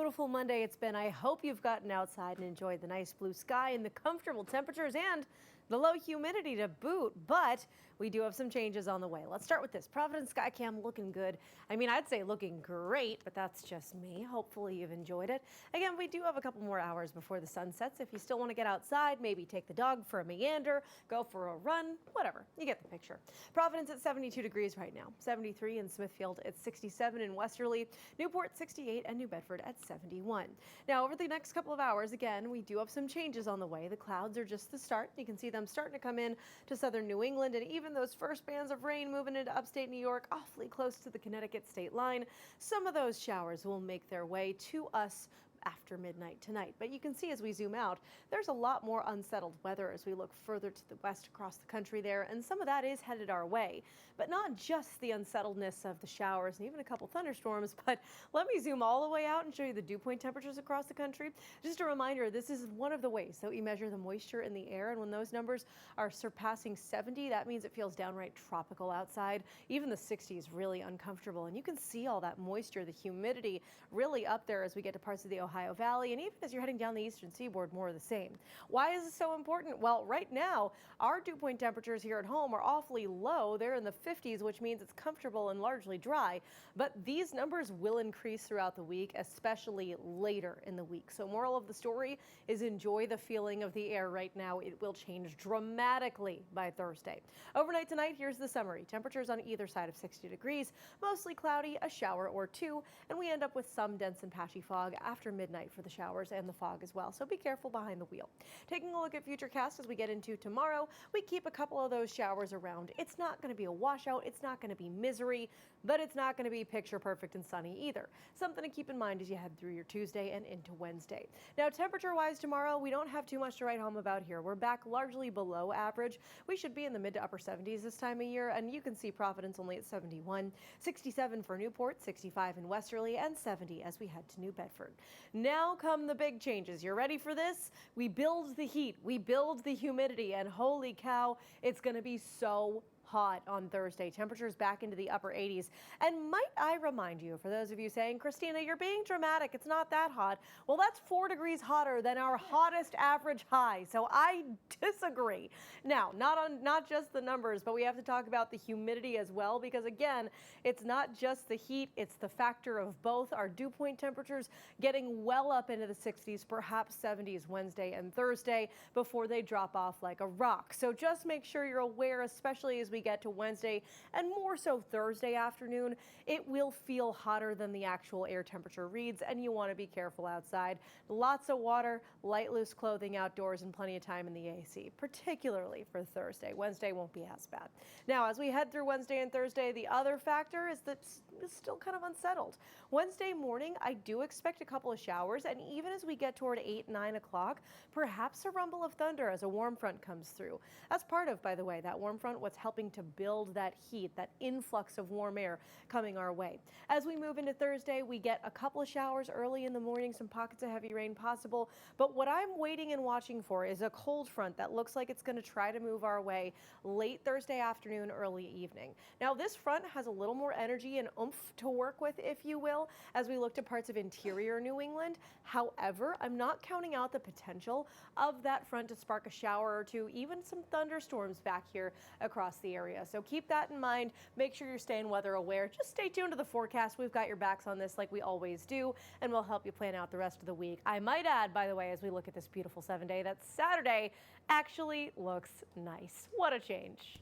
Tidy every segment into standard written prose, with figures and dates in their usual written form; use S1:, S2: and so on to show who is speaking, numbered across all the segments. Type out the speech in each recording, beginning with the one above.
S1: beautiful Monday it's been. I hope you've gotten outside and enjoyed the nice blue sky and the comfortable temperatures and the low humidity to boot, but we do have some changes on the way. Let's start with this. Providence Skycam looking good. I mean, I'd say looking great, but that's just me. Hopefully you've enjoyed it. Again, we do have a couple more hours before the sun sets. If you still want to get outside, maybe take the dog for a meander, go for a run, whatever. You get the picture. Providence at 72 degrees right now. 73 in Smithfield at 67 in Westerly, Newport 68, and New Bedford at 71. Now, over the next couple of hours, again, we do have some changes on the way. The clouds are just the start. You can see them starting to come in to southern New England, and even those first bands of rain moving into upstate New York, awfully close to the Connecticut state line. Some of those showers will make their way to us after midnight tonight. But you can see as we zoom out, there's a lot more unsettled weather as we look further to the west across the country there, and some of that is headed our way. But not just the unsettledness of the showers and even a couple thunderstorms, but let me zoom all the way out and show you the dew point temperatures across the country. Just a reminder, this is one of the ways that we measure the moisture in the air, and when those numbers are surpassing 70, that means it feels downright tropical outside. Even the 60s really uncomfortable, and you can see all that moisture, the humidity really up there as we get to parts of the Ohio Valley, and even as you're heading down the eastern seaboard, more of the same. Why is this so important? Well, right now, our dew point temperatures here at home are awfully low. They're in the 50s, which means it's comfortable and largely dry, but these numbers will increase throughout the week, especially later in the week. So moral of the story is enjoy the feeling of the air right now. It will change dramatically by Thursday. Overnight tonight, here's the summary. Temperatures on either side of 60 degrees, mostly cloudy, a shower or two, and we end up with some dense and patchy fog after midnight for the showers and the fog as well. So be careful behind the wheel. Taking a look at Futurecast as we get into tomorrow, we keep a couple of those showers around. It's not going to be a washout. It's not going to be misery, but it's not going to be picture perfect and sunny either. Something to keep in mind as you head through your Tuesday and into Wednesday. Now, temperature-wise tomorrow, we don't have too much to write home about here. We're back largely below average. We should be in the mid to upper 70s this time of year, and you can see Providence only at 71, 67 for Newport, 65 in Westerly, and 70 as we head to New Bedford. Now come the big changes. You're ready for this? We build the heat, we build the humidity, and holy cow, it's going to be so hot on Thursday. Temperatures back into the upper 80s. And might I remind you, for those of you saying, Christina, you're being dramatic, it's not that hot. Well, that's 4 degrees hotter than our hottest average high. So I disagree. Now, not just the numbers, but we have to talk about the humidity as well, because again, it's not just the heat, it's the factor of both. Our dew point temperatures getting well up into the 60s, perhaps 70s Wednesday and Thursday before they drop off like a rock. So just make sure you're aware, especially as we get to Wednesday and more so Thursday afternoon, it will feel hotter than the actual air temperature reads, and you want to be careful outside. Lots of water, light loose clothing outdoors, and plenty of time in the AC, particularly for Thursday. Wednesday won't be as bad. Now, as we head through Wednesday and Thursday, the other factor is that it's still kind of unsettled. Wednesday morning, I do expect a couple of showers, and even as we get toward 8, 9 o'clock, perhaps a rumble of thunder as a warm front comes through. That's part of, by the way, that warm front, what's helping to build that heat, that influx of warm air coming our way. As we move into Thursday, we get a couple of showers early in the morning, some pockets of heavy rain possible. But what I'm waiting and watching for is a cold front that looks like it's going to try to move our way late Thursday afternoon, early evening. Now, this front has a little more energy and oomph to work with, if you will, as we look to parts of interior New England. However, I'm not counting out the potential of that front to spark a shower or two, even some thunderstorms back here across the area. So keep that in mind. Make sure you're staying weather aware. Just stay tuned to the forecast. We've got your backs on this like we always do, and we'll help you plan out the rest of the week. I might add, by the way, as we look at this beautiful 7-day, that Saturday actually looks nice. What a change.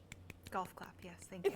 S2: Golf clap, yes, thank you.